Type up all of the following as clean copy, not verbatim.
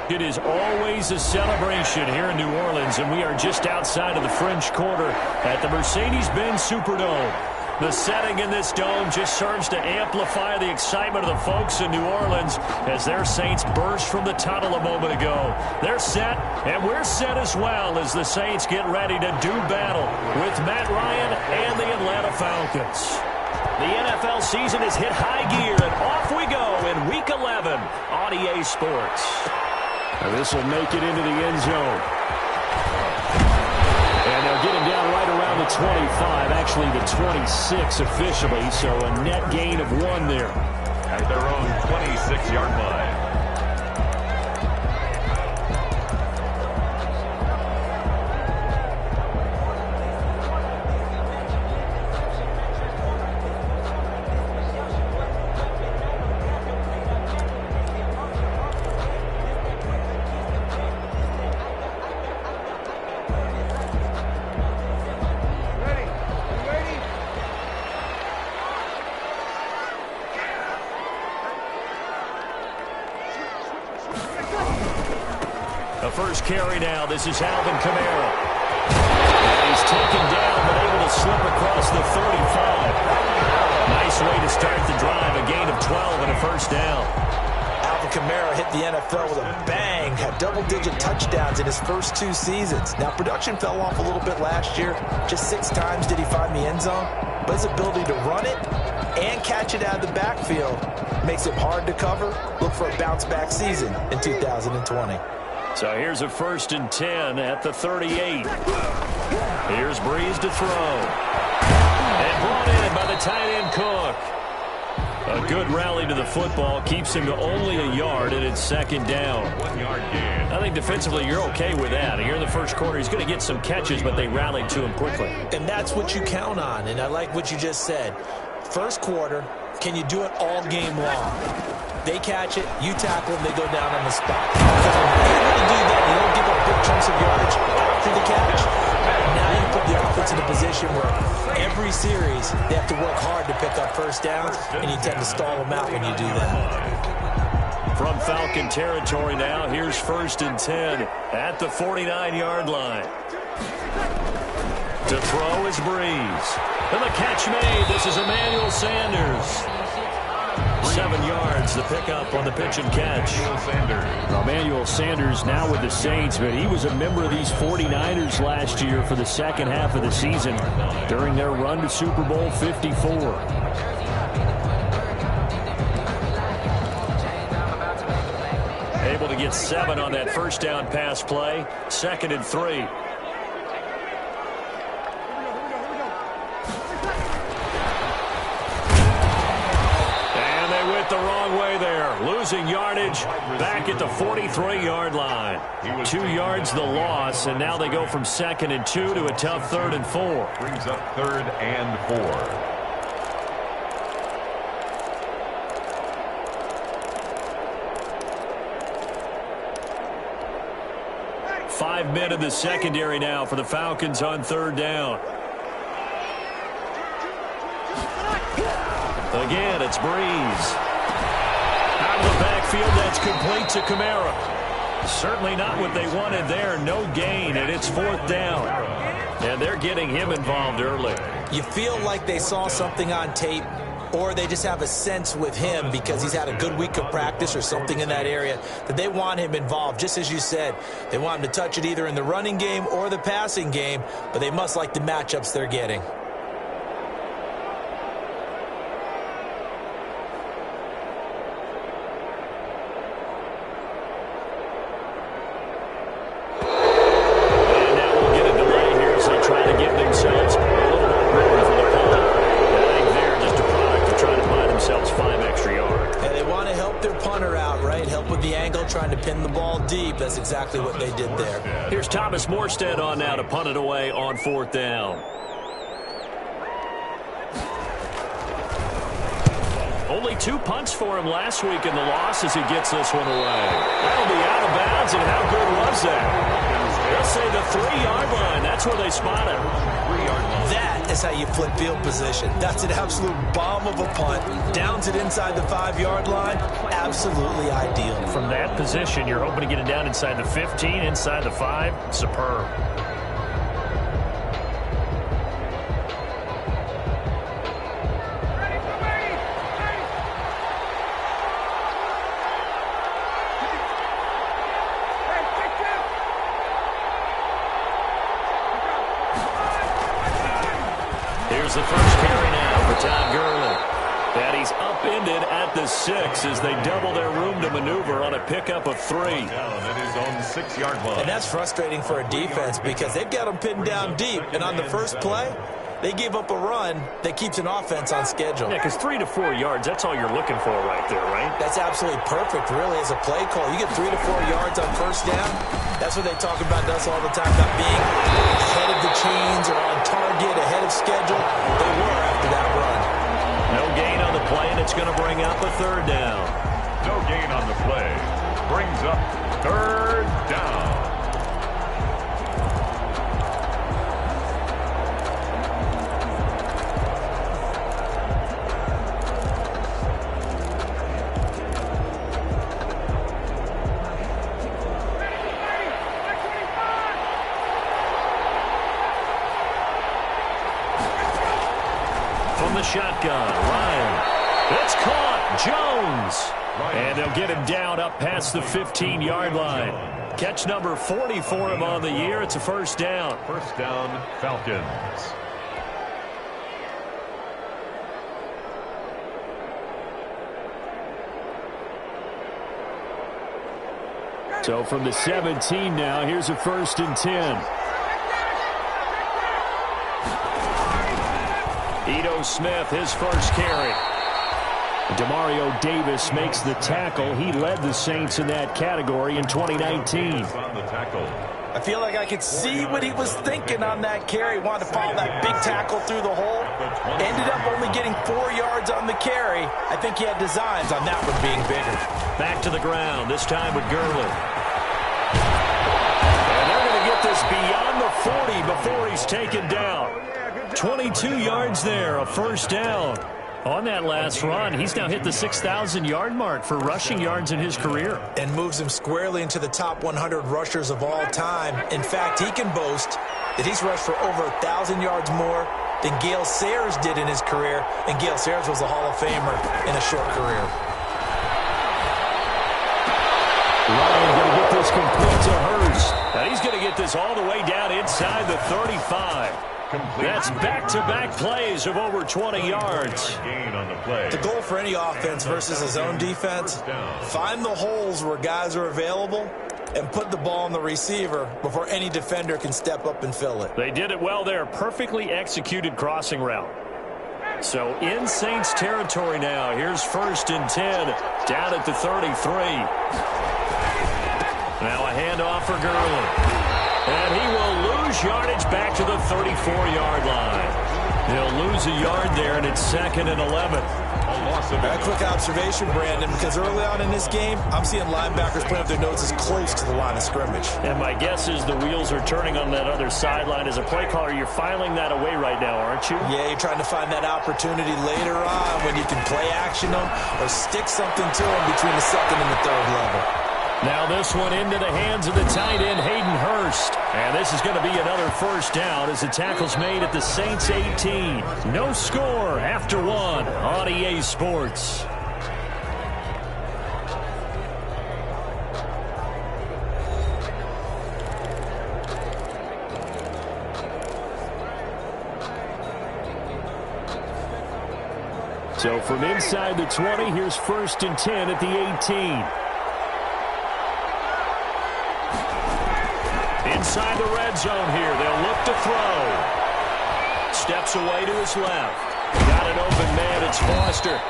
It is always a celebration here in New Orleans, and we are just outside of the French Quarter at the Mercedes-Benz Superdome. The setting in this dome just serves to amplify the excitement of the folks in New Orleans as their Saints burst from the tunnel a moment ago. They're set, and we're set as well as the Saints get ready to do battle with Matt Ryan and the Atlanta Falcons. The NFL season has hit high gear, and off we go in Week 11 on EA Sports. And this will make it into the end zone. And they'll get him down right around the 25, actually the 26 officially, so a net gain of 1 there. At their own 26-yard line. First carry now. This is Alvin Kamara. And he's taken down, but able to slip across the 35. Nice way to start the drive. A gain of 12 and a first down. Alvin Kamara hit the NFL with a bang. Had double-digit touchdowns in his first 2 seasons. Now, production fell off a little bit last year. Just 6 times did he find the end zone. But his ability to run it and catch it out of the backfield makes it hard to cover. Look for a bounce-back season in 2020. So here's a 1st and 10 at the 38. Here's Breeze to throw. And brought in by the tight end Cook. A good rally to the football keeps him to only a yard, and it's 2nd down. 1-yard gain. I think defensively you're okay with that. Here in the first quarter he's going to get some catches, but they rallied to him quickly. And that's what you count on, and I like what you just said. First quarter, can you do it all game long? They catch it, you tackle them, they go down on the spot. If you're able to do that, you don't give up big chunks of yardage after the catch. Now you put the offense in a position where every series they have to work hard to pick up first downs, and you tend to stall them out when you do that. From Falcon territory now, here's 1st and 10 at the 49-yard line. To throw is Breeze. And the catch made. This is Emmanuel Sanders. 7 yards, the pickup on the pitch and catch. Emmanuel Sanders now with the Saints, but he was a member of these 49ers last year for the second half of the season during their run to Super Bowl 54. Able to get 7 on that first down pass play. 2nd and 3. The wrong way there. Losing yardage back at the 43-yard line. 2 yards the loss, and now they go from 2nd and 2 to a tough 3rd and 4. Brings up 3rd and 4. 5 men in the secondary now for the Falcons on 3rd down. Again, it's Breeze. Out of the backfield, that's complete to Kamara. Certainly not what they wanted there. No gain, and it's 4th down. And they're getting him involved early. You feel like they saw something on tape, or they just have a sense with him because he's had a good week of practice or something in that area that they want him involved. Just as you said, they want him to touch it either in the running game or the passing game, but they must like the matchups they're getting. That's exactly what they did there. Here's Thomas Morstead on now to punt it away on 4th down. Only 2 punts for him last week in the loss as he gets this one away. That'll be out of bounds, and how good was that? They'll say the 3-yard line. That's where they spot him. 3-yard line. That is how you flip field position. That's an absolute bomb of a punt. Downs it inside the 5-yard line. Absolutely ideal. From that position, you're hoping to get it down inside the 15, inside the 5. Superb. Here's the first carry now for Todd Gurley. And he's upended at the 6 as they double their room to maneuver on a pickup of 3. Down at his own 6-yard line. And that's frustrating for a defense because they've got them pinned down deep. And on the first play, they gave up a run that keeps an offense on schedule. Yeah, because 3 to 4 yards, that's all you're looking for right there, right? That's absolutely perfect, really, as a play call. You get 3 to 4 yards on first down. That's what they talk about us all the time, about being ahead of the chains or on target, ahead of schedule. They were after that run. No gain on the play, and it's going to bring up a 3rd down. No gain on the play. Brings up 3rd down. From the shotgun, Ryan. It's caught. Jones. And they'll get him down up past the 15-yard line. Catch number 40 for him on the year. It's a 1st down. 1st down, Falcons. So from the 17 now, here's a 1st and 10. Ito Smith, his first carry. Demario Davis makes the tackle. He led the Saints in that category in 2019. On the tackle. I feel like I could see what he was thinking on that carry. Wanted to follow that big tackle through the hole. Ended up only getting 4 yards on the carry. I think he had designs on that one being bigger. Back to the ground, this time with Gurley. And they're going to get this beyond the 40 before he's taken down. 22 yards there, a 1st down. On that last run, he's now hit the 6,000-yard mark for rushing yards in his career. And moves him squarely into the top 100 rushers of all time. In fact, he can boast that he's rushed for over 1,000 yards more than Gale Sayers did in his career. And Gale Sayers was a Hall of Famer in a short career. Ryan going to get this complete to Hurst. And he's going to get this all the way down inside the 35. That's back-to-back plays of over 20 yards. Gain on the play. The goal for any offense versus his own defense, find the holes where guys are available and put the ball on the receiver before any defender can step up and fill it. They did it well there. Perfectly executed crossing route. So in Saints territory now. Here's 1st and 10 down at the 33. Now a handoff for Gurley. And he will lose yardage back to the 34-yard line. He'll lose a yard there, and it's 2nd and 11. A quick observation, Brandon, because early on in this game, I'm seeing linebackers putting up their noses close to the line of scrimmage. And my guess is the wheels are turning on that other sideline. As a play caller, you're filing that away right now, aren't you? Yeah, you're trying to find that opportunity later on when you can play action them or stick something to them between the 2nd and the 3rd level. Now this one into the hands of the tight end, Hayden Hurst. And this is going to be another 1st down as the tackle's made at the Saints 18. No score after 1 on EA Sports. So from inside the 20, here's 1st and 10 at the 18. Inside the red zone here. They'll look to throw. Steps away to his left. Got an open man. It's Foster.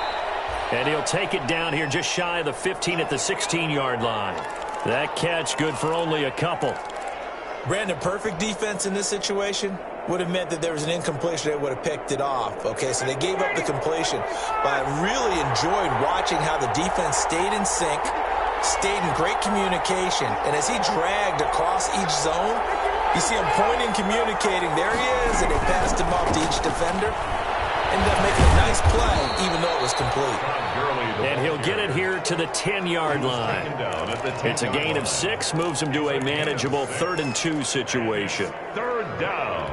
And he'll take it down here just shy of the 15 at the 16-yard line. That catch good for only a couple. Brandon, perfect defense in this situation would have meant that there was an incompletion. They would have picked it off. Okay, so they gave up the completion. But I really enjoyed watching how the defense stayed in sync, stayed in great communication, and as he dragged across each zone, you see him pointing, communicating. There he is, and they passed him off to each defender. Ended up making a nice play, even though it was complete. And he'll get it here to the 10-yard line. It's a gain of 6, moves him to a manageable 3rd and 2 situation. 3rd down.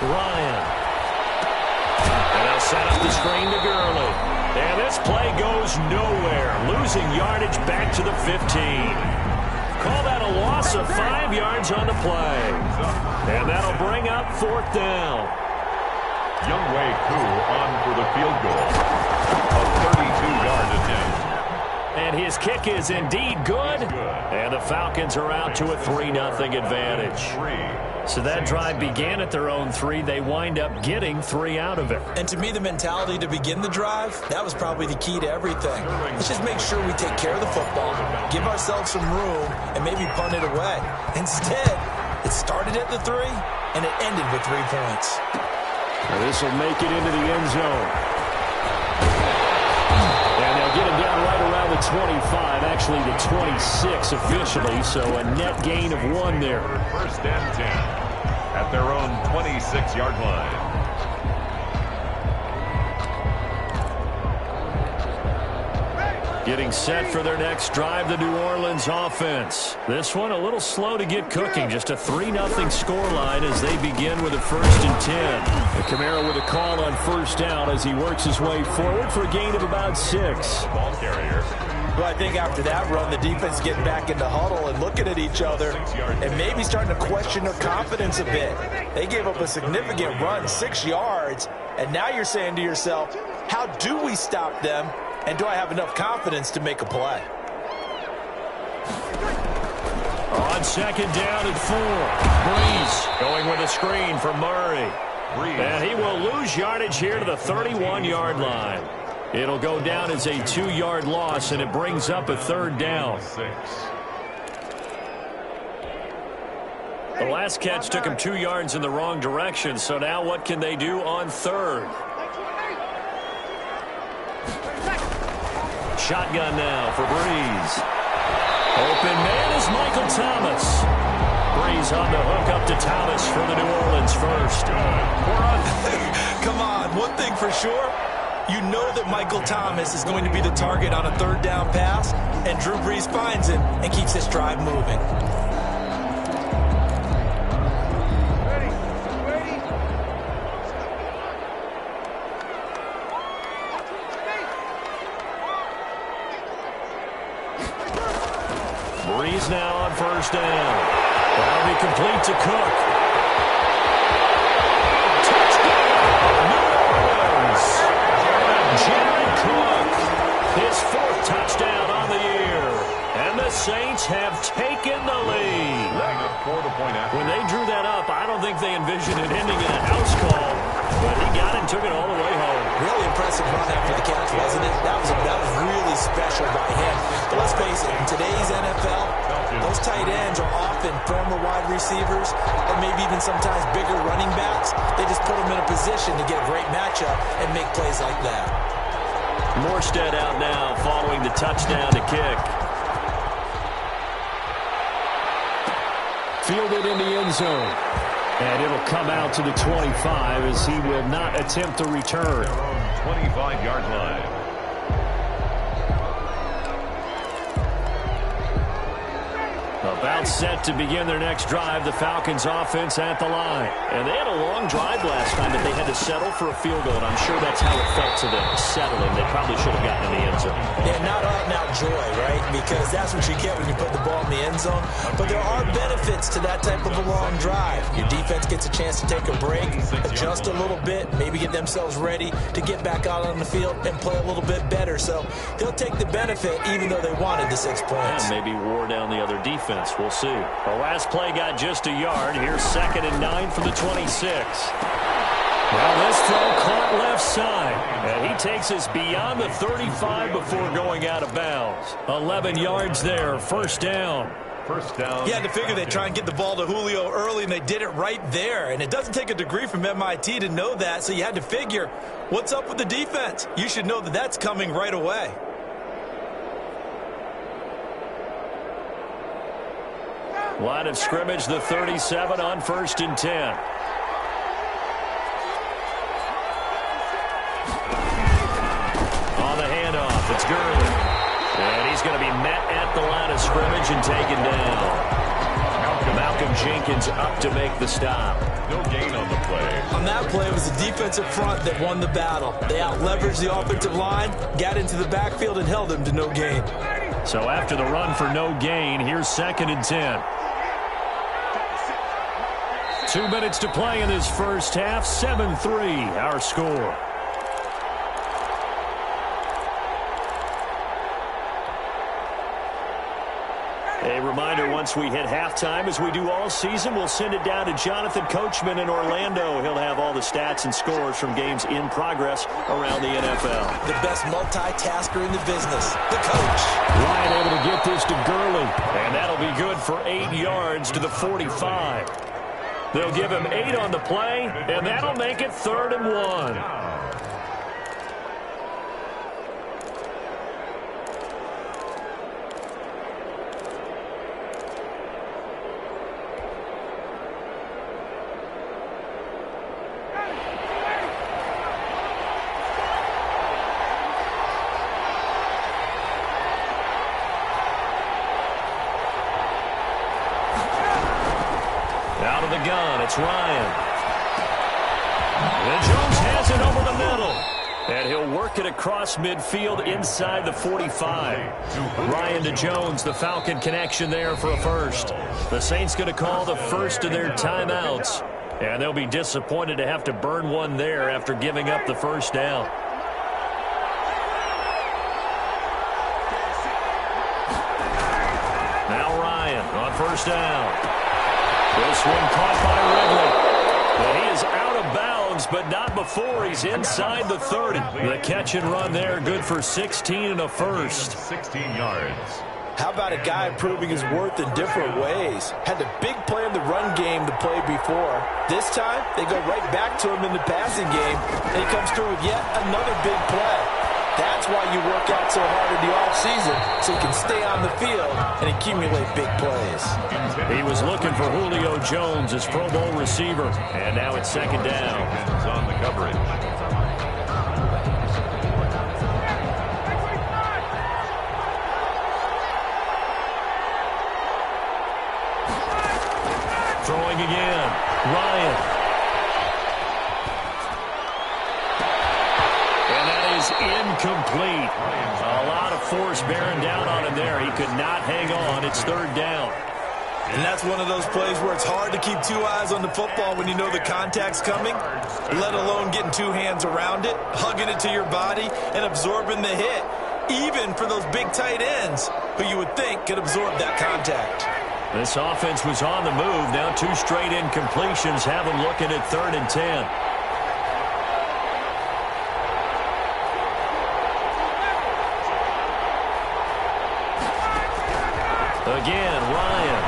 Ryan. And they'll set up the screen to Gurley. And this play goes nowhere. Losing yardage back to the 15. Call that a loss of 5 yards on the play. And that'll bring up 4th down. Younghoe Koo on for the field goal. A 32-yard attempt. And his kick is indeed good. And the Falcons are out to a 3-0 advantage. So that drive began at their own 3. They wind up getting 3 out of it. And to me, the mentality to begin the drive, that was probably the key to everything. Let's just make sure we take care of the football, give ourselves some room, and maybe punt it away. Instead, it started at the 3, and it ended with 3 points. Now this will make it into the end zone. And they'll get him down right around the 25, actually the 26 officially, so a net gain of 1 there. 1st and 10 at their own 26-yard line. Getting set for their next drive, the New Orleans offense. This one a little slow to get cooking. Just a 3-0 scoreline as they begin with a 1st and 10. And Kamara with a call on 1st down as he works his way forward for a gain of about 6. Ball carrier. Well, I think after that run, the defense getting back into huddle and looking at each other and maybe starting to question their confidence a bit. They gave up a significant run, 6 yards, and now you're saying to yourself, how do we stop them? And do I have enough confidence to make a play? On 2nd down and 4. Breeze going with a screen for Murray. And he will lose yardage here to the 31-yard line. It'll go down as a 2-yard loss, and it brings up a 3rd down. The last catch took him 2 yards in the wrong direction, so now what can they do on 3rd? Shotgun now for Breeze. Open man is Michael Thomas. Breeze on the hook up to Thomas for the New Orleans 1st. Come on, one thing for sure. You know that Michael Thomas is going to be the target on a 3rd down pass, and Drew Brees finds him and keeps this drive moving. Breeze now on 1st down. That'll be complete to Cook. Touchdown, New Orleans. Jared Cook, his 4th touchdown on the year. And the Saints have taken the lead. When they drew that up, I don't think they envisioned it ending in a house call, but he got it and took it all the way home. Really impressive run after the catch, wasn't it? That was really special by him. But let's face it, in today's NFL, those tight ends are often former wide receivers or maybe even sometimes bigger running backs. They just put them in a position to get a great matchup and make plays like that. Morstead out now following the touchdown to kick. Fielded in the end zone. And it'll come out to the 25 as he will not attempt to return. 25-yard line. About set to begin their next drive, the Falcons offense at the line. And they had a long drive last time, but they had to settle for a field goal, and I'm sure that's how it felt to them, settling. They probably should have gotten in the end zone. Yeah, not out-and-out joy, right? Because that's what you get when you put the ball in the end zone. But there are benefits to that type of a long drive. Your defense gets a chance to take a break, adjust a little bit, maybe get themselves ready to get back out on the field and play a little bit better. So they'll take the benefit even though they wanted the 6 points. Yeah, maybe wore down the other defense. We'll see. The last play got just a yard. Here's 2nd and 9 for the 26. Well, this throw caught left side. And he takes us beyond the 35 before going out of bounds. 11 yards there, 1st down. First down. Yeah, to figure they'd try and get the ball to Julio early, and they did it right there. And it doesn't take a degree from MIT to know that, so you had to figure, what's up with the defense? You should know that that's coming right away. Line of scrimmage, the 37 on 1st and 10. On the handoff, it's Gurley. And he's going to be met at the line of scrimmage and taken down. Malcolm Jenkins up to make the stop. No gain on the play. On that play, it was the defensive front that won the battle. They out-leveraged the offensive line, got into the backfield, and held him to no gain. So after the run for no gain, here's 2nd and 10. 2 minutes to play in this first half. 7-3, our score. A reminder, once we hit halftime, as we do all season, we'll send it down to Jonathan Coachman in Orlando. He'll have all the stats and scores from games in progress around the NFL. The best multitasker in the business, the coach. Ryan able to get this to Gurley, and that'll be good for 8 yards to the 45. They'll give him 8 on the play, and that'll make it 3rd and 1. Out of the gun, it's Ryan. And Jones has it over the middle. And he'll work it across midfield inside the 45. Ryan to Jones, the Falcon connection there for a first. The Saints going to call the first of their timeouts. And they'll be disappointed to have to burn one there after giving up the first down. Now Ryan on first down. This one caught by Ridley. Well, he is out of bounds, but not before he's inside the 30. The catch and run there, good for 16 and a first. 16 yards. How about a guy proving his worth in different ways? Had a big play in the run game to play before. This time, they go right back to him in the passing game, and he comes through with yet another big play. That's why you work out so hard in the offseason, so you can stay on the field and accumulate big plays. He was looking for Julio Jones, his Pro Bowl receiver, and now it's 2nd down. On the coverage. Throwing again, Ryan. Incomplete. A lot of force bearing down on him there. He could not hang on. It's 3rd down. And that's one of those plays where it's hard to keep 2 eyes on the football when you know the contact's coming, let alone getting 2 hands around it, hugging it to your body, and absorbing the hit, even for those big tight ends who you would think could absorb that contact. This offense was on the move. Now 2 straight incompletions have them looking at 3rd and 10. Again, Ryan.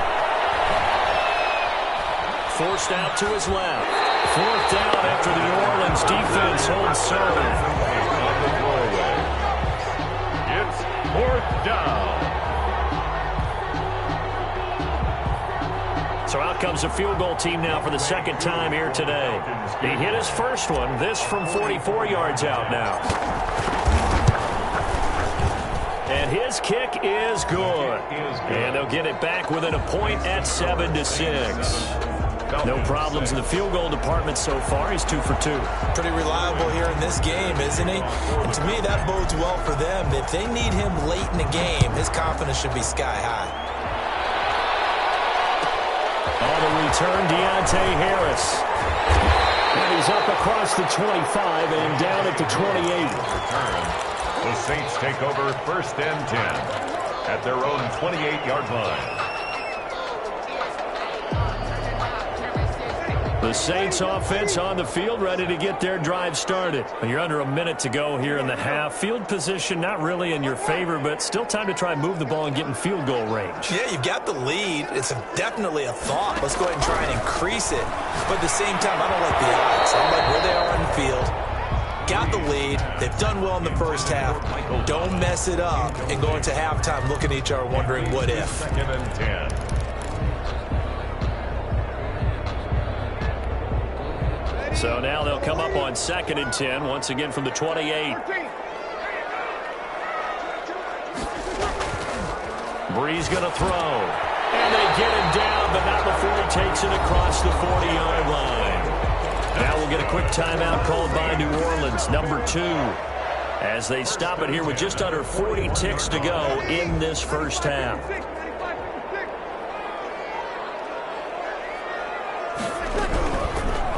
Forced out to his left. 4th down after the New Orleans defense holds serve. It's 4th down. So out comes a field goal team now for the 2nd time here today. He hit his first one. This from 44 yards out now. And his kick is good. And they'll get it back within a point at 7-6. No problems in the field goal department so far. He's 2 for 2. Pretty reliable here in this game, isn't he? And to me, that bodes well for them. If they need him late in the game, his confidence should be sky high. On the return, Deontay Harris. And he's up across the 25 and down at the 28. The Saints take over 1st and 10 at their own 28-yard line. The The Saints offense on the field, ready to get their drive started. You're under a minute to go here in the half. Field position not really in your favor, but still time to try and move the ball and get in field goal range. Yeah, you've got the lead. It's definitely a thought. Let's go ahead and try and increase it. But at the same time, I don't like the odds. I like where they are on the field. Got the lead. They've done well in the first half. Don't mess it up and go into halftime looking at each other wondering what if. Second and 10. So now they'll come up on 2nd and 10, once again from the 28. Breeze going to throw. And they get him down, but not before he takes it across the 40-yard line. Now we'll get a quick timeout called by New Orleans, number 2, as they stop it here with just under 40 ticks to go in this first half.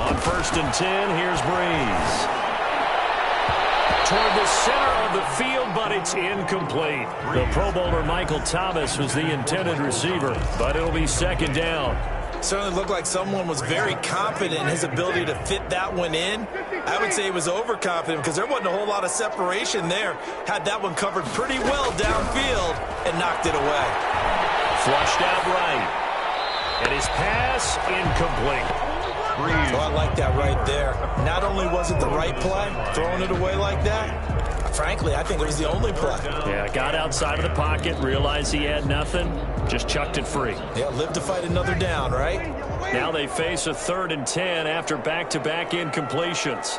On 1st and 10, here's Breeze. Toward the center of the field, but it's incomplete. The Pro Bowler Michael Thomas was the intended receiver, but it'll be 2nd down. Certainly looked like someone was very confident in his ability to fit that one in. I would say he was overconfident because there wasn't a whole lot of separation there. Had that one covered pretty well downfield and knocked it away. Flushed out right. And his pass incomplete. Oh, I like that right there. Not only was it the right play, throwing it away like that, frankly, I think it was the only play. Yeah, got outside of the pocket, realized he had nothing, just chucked it free. Yeah, live to fight another down, right? Now they face a 3rd and 10 after back-to-back incompletions.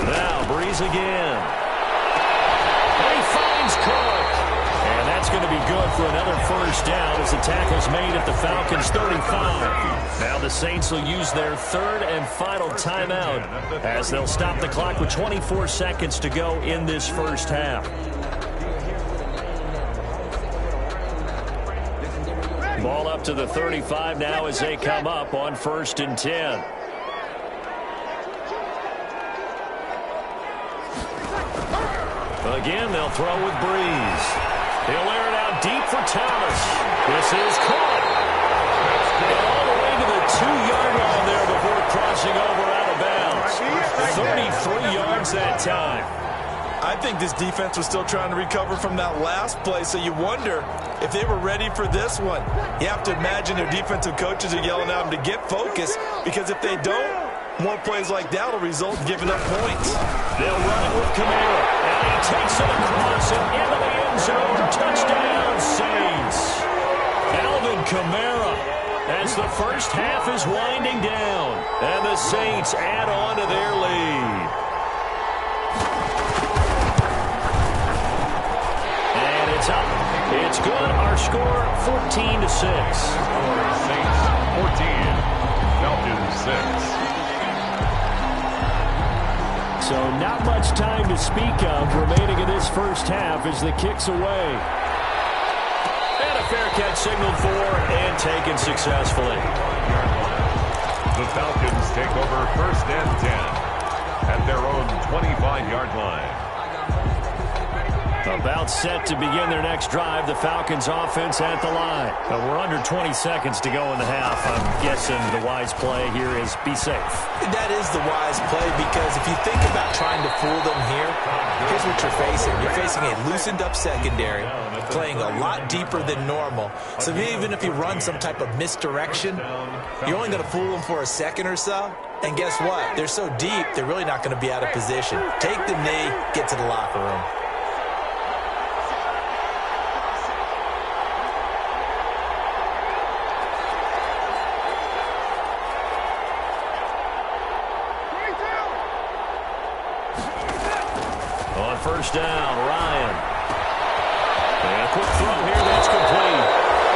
Now Breeze again. And that's going to be good for another first down as the tackle's made at the Falcons' 35. Now the Saints will use their 3rd and final timeout as they'll stop the clock with 24 seconds to go in this first half. Ball up to the 35 now as they come up on 1st and 10. Again, they'll throw with Breeze. He'll air it out deep for Thomas. This is caught. And all the way to the 2-yard line there before crossing over out of bounds. 33 yards that time. I think this defense was still trying to recover from that last play, so you wonder if they were ready for this one. You have to imagine their defensive coaches are yelling at them to get focused, because if they don't, more plays like that will result in giving up points. They'll run it with Kamara, and he takes it across and into the end zone. Touchdown, Saints. Alvin Kamara, as the first half is winding down, and the Saints add on to their lead. And it's up. It's good. Our score, 14-6. Saints 14, Falcons 6. So not much time to speak of remaining in this first half as the kick's away. And a fair catch signaled for and taken successfully. The Falcons take over 1st and 10 at their own 25-yard line. About set to begin their next drive. The Falcons offense at the line. We're under 20 seconds to go in the half. I'm guessing the wise play here is be safe. That is the wise play, because if you think about trying to fool them here, here's what you're facing. You're facing a loosened up secondary, playing a lot deeper than normal. So even if you run some type of misdirection, you're only going to fool them for a second or so. And guess what? They're so deep, they're really not going to be out of position. Take the knee, get to the locker room. On 1st down, Ryan. And a quick throw here, that's complete.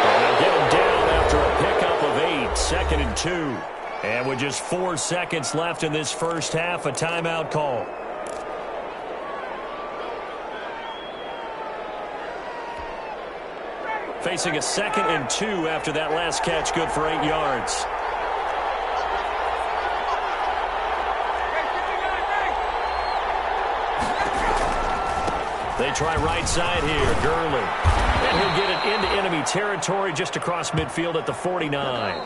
And they'll get him down after a pickup of 8, 2nd and 2. And with just 4 seconds left in this first half, a timeout call. Facing a 2nd and 2 after that last catch, good for 8 yards. They try right side here. Gurley. And he'll get it into enemy territory just across midfield at the 49.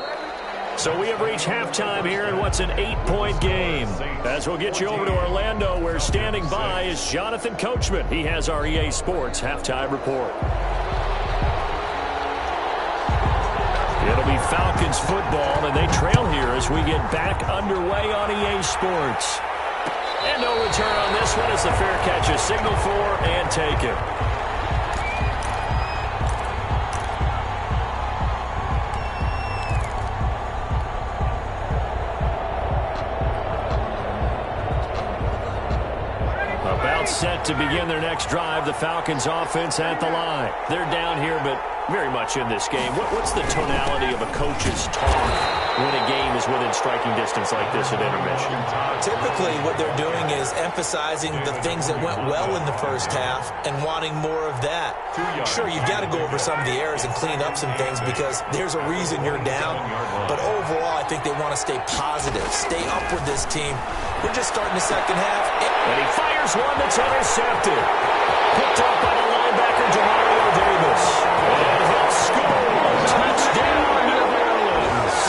So we have reached halftime here in what's an 8-point game. As we'll get you over to Orlando, where standing by is Jonathan Coachman. He has our EA Sports halftime report. It'll be Falcons football, and they trail here as we get back underway on EA Sports. And no return on this one as the fair catch is signaled for and taken. About set to begin their next drive, the Falcons offense at the line. They're down here, but very much in this game. What's the tonality of a coach's talk when a game is within striking distance like this at intermission? Typically, what they're doing is emphasizing the things that went well in the first half and wanting more of that. Sure, you've got to go over some of the errors and clean up some things because there's a reason you're down. But overall, I think they want to stay positive, stay up with this team. We're just starting the second half. And he fires one that's intercepted. Picked up by the linebacker, Demario Davis. And he'll score. Touchdown, New Orleans.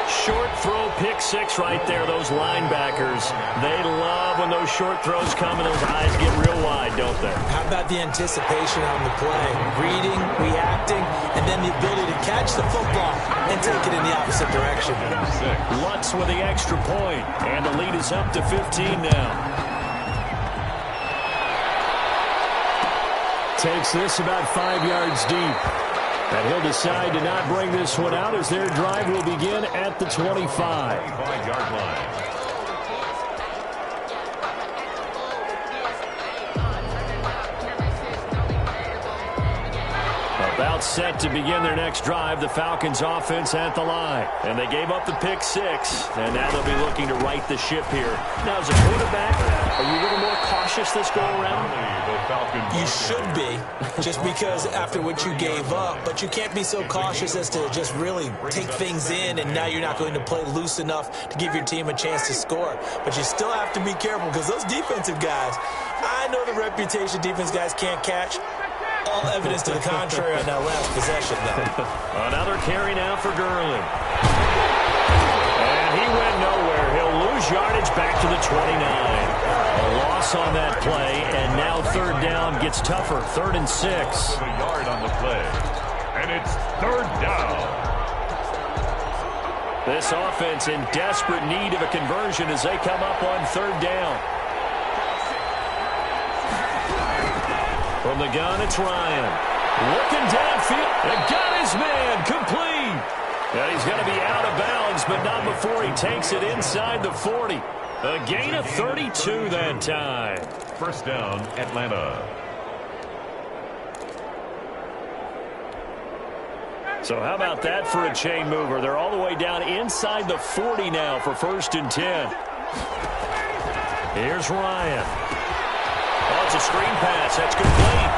Short throw, pick six right there. Those linebackers, they love when those short throws come and those eyes get real wide, don't they? How about the anticipation on the play? Reading, reacting, and then the ability to catch the football and take it in the opposite direction. Lutz with the extra point, and the lead is up to 15 now. Takes this about 5 yards deep. And he'll decide to not bring this one out as their drive will begin at the 25-yard line. About set to begin their next drive, the Falcons offense at the line. And they gave up the pick six, and now they'll be looking to right the ship here. Now, as a quarterback, are you a little more cautious this go-around? You should be, just because after what you gave up, but you can't be so cautious as to just really take things in, and now you're not going to play loose enough to give your team a chance to score. But you still have to be careful because those defensive guys, I know the reputation defense guys can't catch. All evidence to the contrary on that last possession, though. Another carry now for Gurley. And he went nowhere. He'll lose yardage back to the 29. A loss on that play, and now third down gets tougher. 3rd and 6. A yard on the play. And it's 3rd down. This offense in desperate need of a conversion as they come up on 3rd down. From the gun, it's Ryan. Looking downfield and got his man complete. And he's going to be out of bounds, but not before he takes it inside the 40. A gain of 32 that time. 1st down, Atlanta. So how about that for a chain mover? They're all the way down inside the 40 now for 1st and 10. Here's Ryan. Oh, it's a screen pass. That's complete.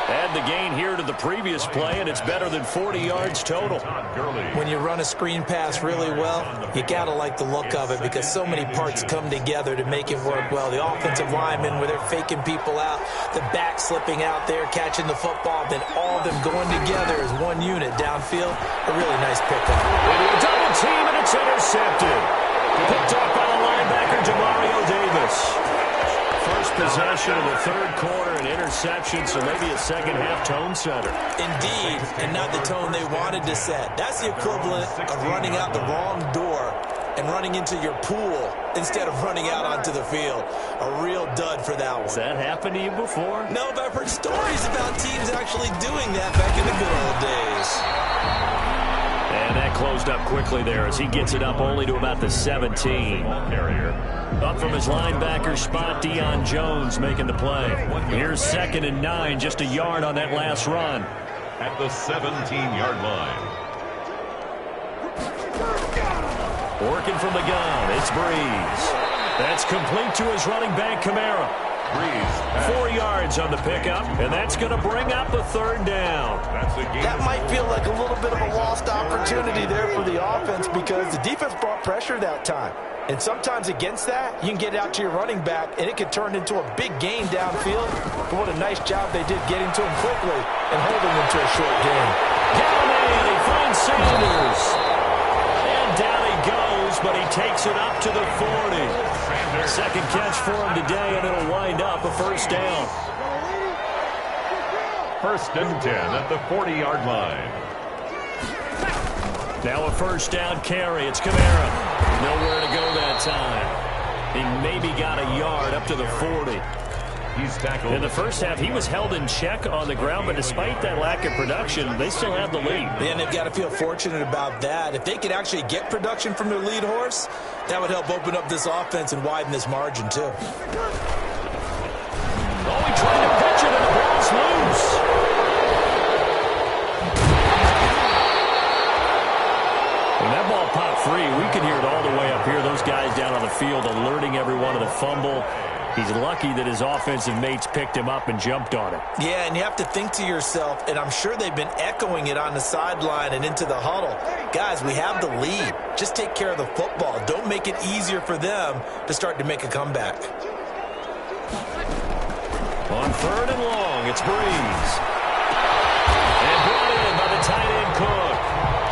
Add the gain here to the previous play, and it's better than 40 yards total. When you run a screen pass really well, you got to like the look of it because so many parts come together to make it work well. The offensive linemen, where they're faking people out, the back slipping out there, catching the football, then all of them going together as one unit downfield. A really nice pickup. Double team, and it's intercepted. Picked up by the linebacker, Demario Davis. First possession of the 3rd quarter, an interception, so maybe a second-half tone setter. Indeed, and not the tone they wanted to set. That's the equivalent of running out the wrong door and running into your pool instead of running out onto the field. A real dud for that one. Has that happened to you before? No, but I've heard stories about teams actually doing that back in the good old days. And that closed up quickly there as he gets it up only to about the 17. Up from his linebacker spot, Deion Jones making the play. Here's 2nd and 9, just a yard on that last run. At the 17-yard line. Working from the gun, it's Breeze. That's complete to his running back, Kamara. Breeze. 4 yards on the pickup, and that's going to bring up a 3rd down. That might feel like a little bit of a lost opportunity there for the offense because the defense brought pressure that time. And sometimes against that, you can get out to your running back, and it could turn into a big gain downfield. But what a nice job they did getting to him quickly and holding him to a short gain. Down in, he finds Sanders. And down he goes, but he takes it up to the 40. Second catch for him today, and it'll wind up a first down. First and 10 at the 40-yard line. Now a first down carry. It's Kamara. Nowhere to go that time. He maybe got a yard up to the 40. He's tackled. In the first half, he was held in check on the ground, but despite that lack of production, they still have the lead. And they've got to feel fortunate about that. If they could actually get production from their lead horse, that would help open up this offense and widen this margin, too. Oh, he tried to pitch it, and the ball's loose. When that ball popped free, we could hear it all the way up here. Those guys down on the field alerting everyone of the fumble. He's lucky that his offensive mates picked him up and jumped on it. Yeah, and you have to think to yourself, and I'm sure they've been echoing it on the sideline and into the huddle. Guys, we have the lead. Just take care of the football. Don't make it easier for them to start to make a comeback. On third and long, it's Breeze. And brought in by the tight end Cook.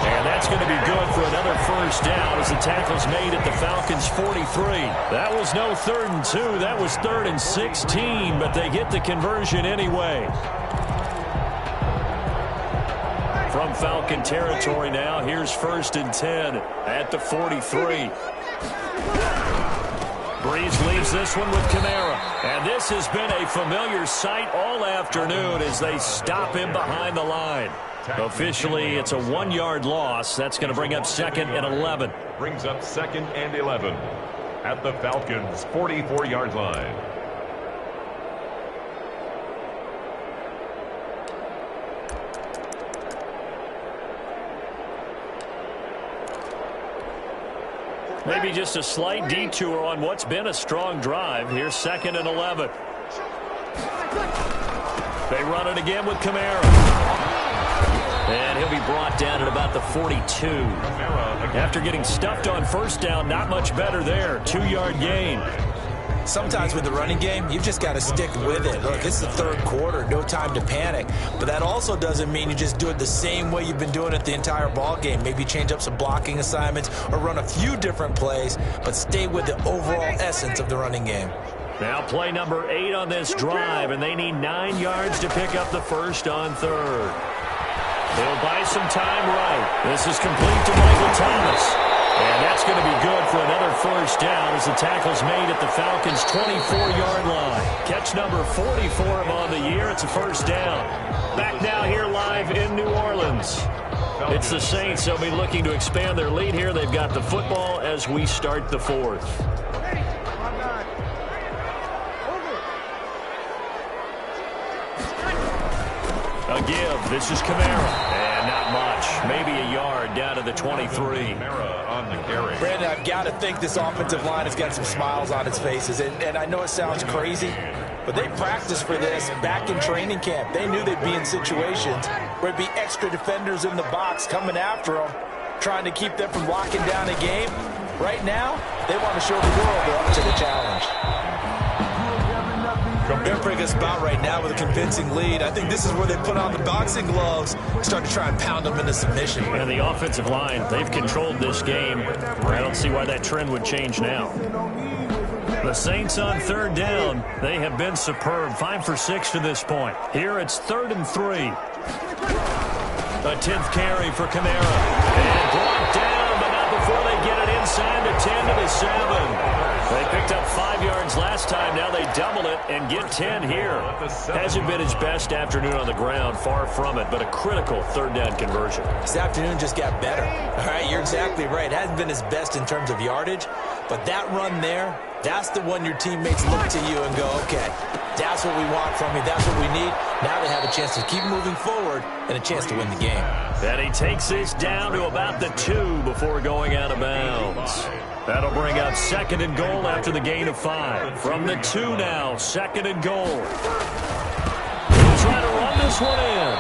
And that's going to be good for another first down as the tackle's made at the Falcons' 43. That was no 3rd and 2. That was 3rd and 16, but they get the conversion anyway. From Falcon territory now, here's 1st and 10 at the 43. Breeze leaves this one with Kamara. And this has been a familiar sight all afternoon as they stop him behind the line. Officially, it's a 1-yard loss. That's going to bring up 2nd and 11. Brings up 2nd and 11 at the Falcons' 44-yard line. Maybe just a slight detour on what's been a strong drive. Here's 2nd and 11. They run it again with Kamara. And he'll be brought down at about the 42. After getting stuffed on first down, not much better there. 2-yard gain. Sometimes with the running game, you've just got to stick with it. Look, it's the 3rd quarter, no time to panic. But that also doesn't mean you just do it the same way you've been doing it the entire ball game. Maybe change up some blocking assignments or run a few different plays, but stay with the overall essence of the running game. Now play number 8 on this drive, and they need 9 yards to pick up the first on 3rd. They'll buy some time right. This is complete to Michael Thomas. And that's going to be good for another first down as the tackle's made at the Falcons' 24-yard line. Catch number 40 for him on the year. It's a first down. Back now here live in New Orleans. It's the Saints. They'll be looking to expand their lead here. They've got the football as we start the 4th. A give. This is Kamara. And not much. Maybe a yard down to the 23. Brandon, I've got to think this offensive line has got some smiles on its faces. And I know it sounds crazy, but they practiced for this back in training camp. They knew they'd be in situations where it'd be extra defenders in the box coming after them, trying to keep them from locking down a game. Right now, they want to show the world they're up to the challenge. They're in a pretty good spot right now with a convincing lead. I think this is where they put on the boxing gloves and start to try and pound them into submission. And the offensive line, they've controlled this game. I don't see why that trend would change now. The Saints on 3rd down. They have been superb. 5 for 6 to this point. Here it's 3rd and 3. A 10th carry for Kamara. And brought down, but not before they get it inside the 10 to the 7. They picked up 5 yards last time. Now they double it and get 10 here. Hasn't been his best afternoon on the ground. Far from it, but a critical 3rd down conversion. This afternoon just got better. All right, you're exactly right. It hasn't been his best in terms of yardage, but that run there, that's the one your teammates look to you and go, okay, that's what we want from you. That's what we need. Now they have a chance to keep moving forward and a chance to win the game. And he takes this down to about the 2 before going out of bounds. That'll bring up 2nd and goal after the gain of 5. From the 2 now, 2nd and goal. He'll try to run this one in.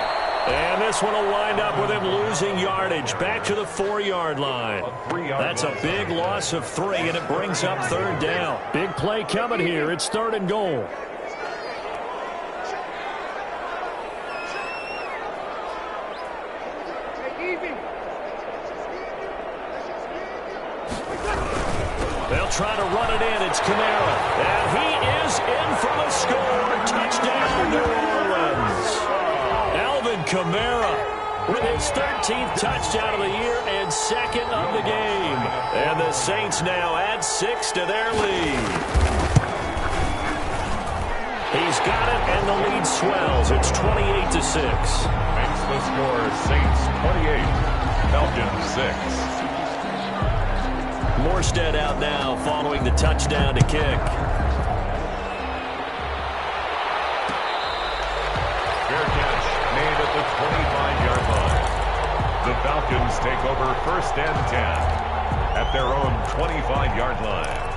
And this one will wind up with him losing yardage back to the 4-yard line. That's a big loss of 3, and it brings up 3rd down. Big play coming here. It's 3rd and goal. They'll try to run it in. It's Kamara. And he is in for the score. Touchdown, New Orleans. Alvin Kamara with his 13th touchdown of the year and 2nd of the game. And the Saints now add 6 to their lead. He's got it, and the lead swells. It's 28-6. Makes the score Saints 28, Falcons 6. Morstead out now following the touchdown to kick. Fair catch made at the 25-yard line. The Falcons take over 1st and 10 at their own 25-yard line.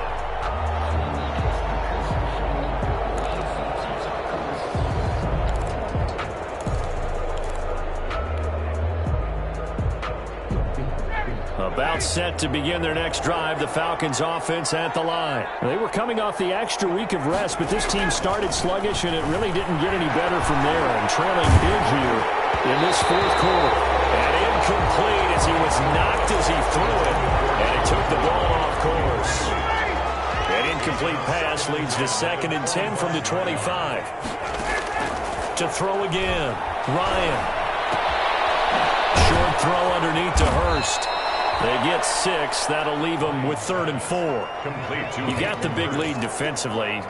About set to begin their next drive, the Falcons offense at the line. They were coming off the extra week of rest, but this team started sluggish, and it really didn't get any better from there. And trailing big here in this 4th quarter. And incomplete as he was knocked as he threw it. And he took the ball off course. An incomplete pass leads to 2nd and 10 from the 25. To throw again. Ryan. Short throw underneath to Hurst. They get 6. That'll leave them with 3rd and 4. You got the big lead defensively.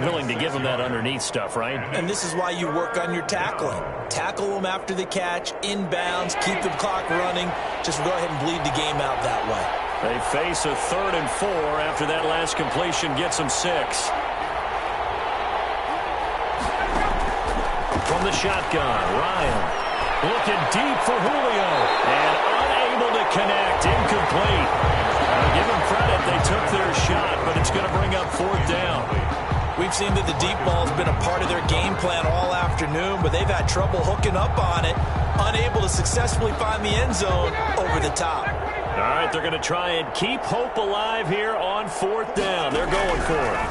Willing to give them that underneath stuff, right? And this is why you work on your tackling. Tackle them after the catch, inbounds, keep the clock running. Just go ahead and bleed the game out that way. They face a 3rd and 4 after that last completion gets them 6. From the shotgun, Ryan looking deep for Julio. And unable to connect. Incomplete. Give them credit. They took their shot, but it's going to bring up 4th down. We've seen that the deep ball's been a part of their game plan all afternoon, but they've had trouble hooking up on it, unable to successfully find the end zone over the top. All right, they're going to try and keep hope alive here on 4th down. They're going for it.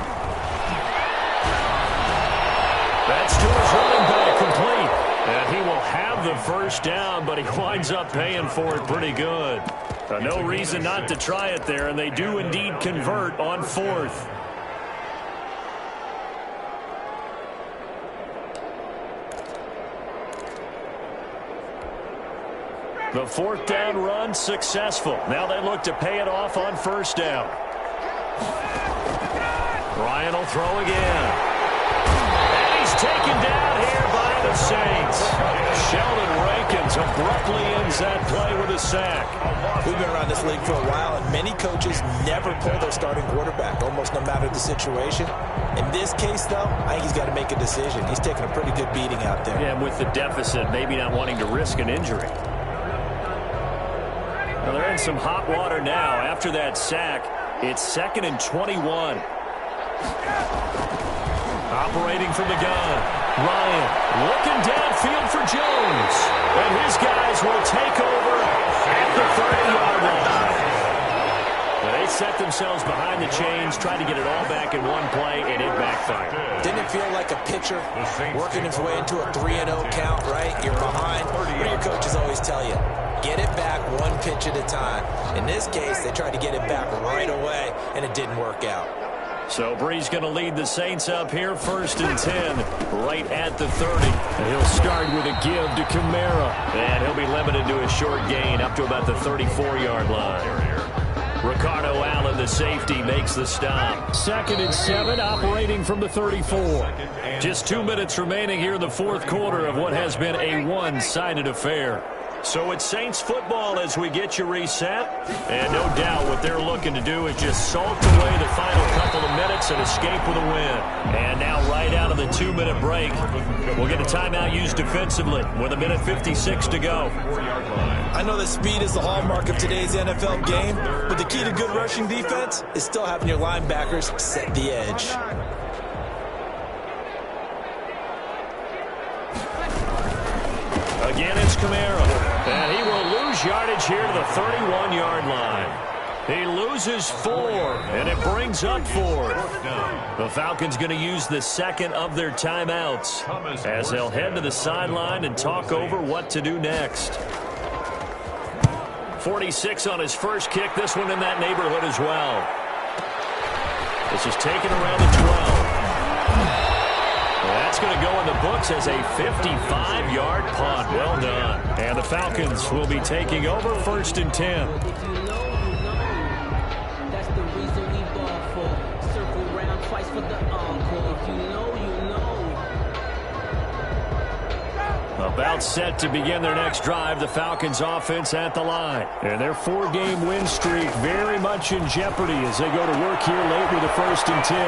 That's to his running back, complete. And he will have the 1st down, but he winds up paying for it pretty good. No reason not to try it there, and they do indeed convert on 4th. The 4th down run successful. Now they look to pay it off on 1st down. Ryan will throw again. And he's taken down here by the Saints. Sheldon Rankins abruptly ends that play with a sack. We've been around this league for a while, and many coaches never pull their starting quarterback, almost no matter the situation. In this case, though, I think he's got to make a decision. He's taking a pretty good beating out there. Yeah, and with the deficit, maybe not wanting to risk an injury. Well, they're in some hot water now. After that sack, it's 2nd and 21. Operating from the gun. Ryan looking downfield for Jones. And his guys will take over at the 30-yard line. They set themselves behind the chains, tried to get it all back in one play, and it backfired. Didn't it feel like a pitcher working his way into a 3-0 count, right? You're behind. What do your coaches always tell you? Get it back one pitch at a time. In this case, they tried to get it back right away, and it didn't work out. So Bree's going to lead the Saints up here, 1st and 10, right at the 30. And he'll start with a give to Kamara. And he'll be limited to a short gain up to about the 34-yard line. Ricardo Allen, the safety, makes the stop. 2nd and 7, operating from the 34. Just 2 minutes remaining here in the 4th quarter of what has been a one-sided affair. So it's Saints football as we get you reset. And no doubt what they're looking to do is just salt away the final couple of minutes and escape with a win. And now right out of the 2-minute break, we'll get a timeout used defensively with 1:56 to go. I know that speed is the hallmark of today's NFL game, but the key to good rushing defense is still having your linebackers set the edge. A Again, it's Kamara. And he will lose yardage here to the 31-yard line. He loses 4, and it brings up 4. The Falcons going to use the second of their timeouts as they'll head to the sideline and talk over what to do next. 46 on his first kick. This one in that neighborhood as well. This is taken around the 12. That's going to go in the books as a 55-yard punt. Well done. And the Falcons will be taking over 1st and 10. About set to begin their next drive, the Falcons offense at the line. And their 4-game win streak very much in jeopardy as they go to work here late with the 1st and 10.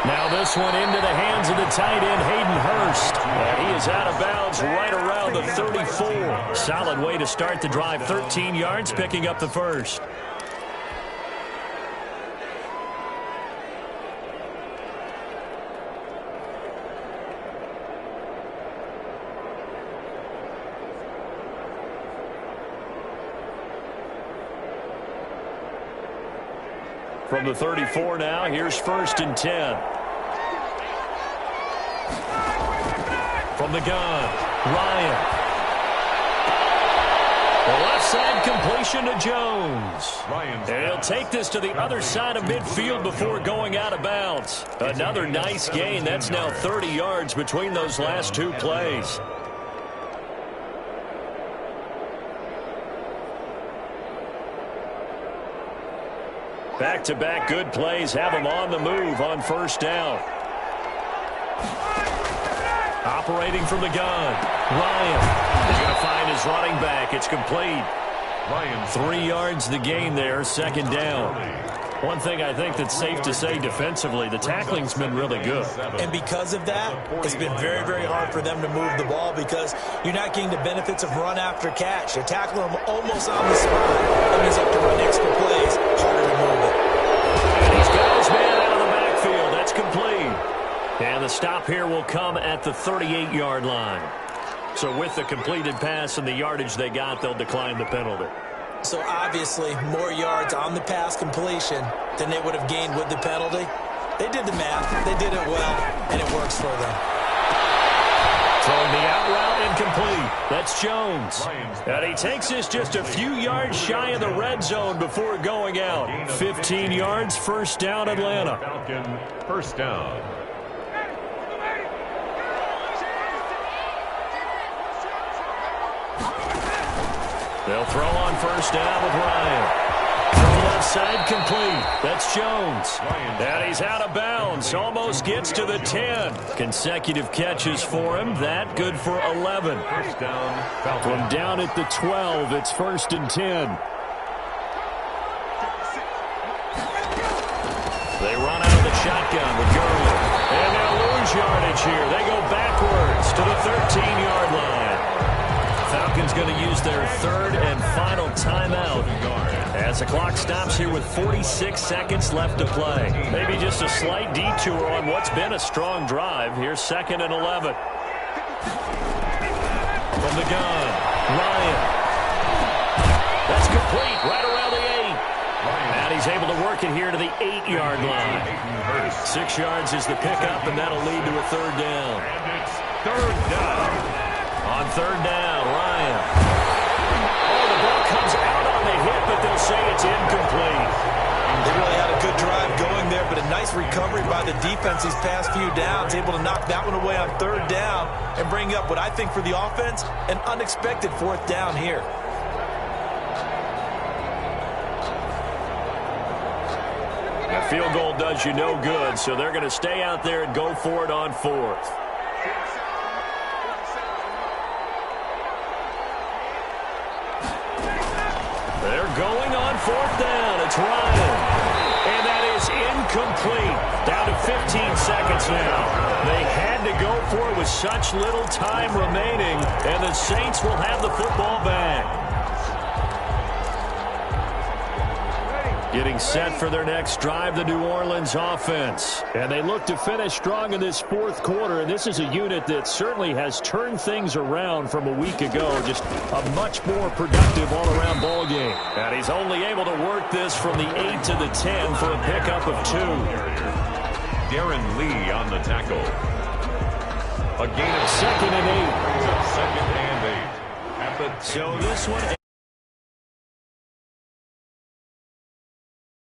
Now this one into the hands of the tight end, Hayden Hurst. And he is out of bounds right around the 34. Solid way to start the drive, 13 yards, picking up the first. From the 34 now, here's 1st and 10. From the gun, Ryan. The left side completion to Jones. And he'll take this to the other side of midfield before going out of bounds. Another nice gain. That's now 30 yards between those last 2 plays. Back-to-back good plays have him on the move on 1st down. Operating from the gun, Ryan. He's going to find his running back. It's complete. 3 yards the gain there, 2nd down. One thing I think that's safe to say defensively, the tackling's been really good. And because of that, it's been very, very hard for them to move the ball because you're not getting the benefits of run after catch. You're tackling them almost on the spot. That means you have to run extra plays, harder to move it. And he's got his man out of the backfield. That's complete. And the stop here will come at the 38-yard line. So with the completed pass and the yardage they got, they'll decline the penalty. So obviously, more yards on the pass completion than they would have gained with the penalty. They did the math. They did it well, and it works for them. Throwing the out route incomplete. That's Jones. And he takes this just a few yards shy of the red zone before going out. 15 yards, 1st down, Atlanta. Falcon, 1st down. They'll throw on 1st down with Ryan. From the left side, complete. That's Jones. And he's out of bounds. Almost gets to the 10. Consecutive catches for him. That good for 11. 1st down. From down at the 12, it's 1st and 10. They run out of the shotgun with Gurley. And they'll lose yardage here. They go backwards to the 13-yard line. Falcons going to use their 3rd and final timeout as the clock stops here with 46 seconds left to play. Maybe just a slight detour on what's been a strong drive. Here's 2nd and 11. From the gun, Ryan. That's complete right around the 8. And he's able to work it here to the 8-yard line. 6 yards is the pickup, and that'll lead to a 3rd down. And it's 3rd down. On 3rd down, Ryan. Oh, the ball comes out on the hit, but they'll say it's incomplete. They really had a good drive going there, but a nice recovery by the defense these past few downs, able to knock that one away on 3rd down and bring up what I think for the offense, an unexpected 4th down here. A field goal does you no good, so they're going to stay out there and go for it on 4th. They're going on 4th down. It's Ryan. And that is incomplete. Down to 15 seconds now. They had to go for it with such little time remaining, and the Saints will have the football back. Getting set for their next drive, the New Orleans offense. And they look to finish strong in this fourth quarter. And this is a unit that certainly has turned things around from a week ago. Just a much more productive all-around ball game. And he's only able to work this from the 8 to the 10 for a pickup of 2. Darren Lee on the tackle. A gain of 2nd and 8. Brings up 2nd and 8. So this one...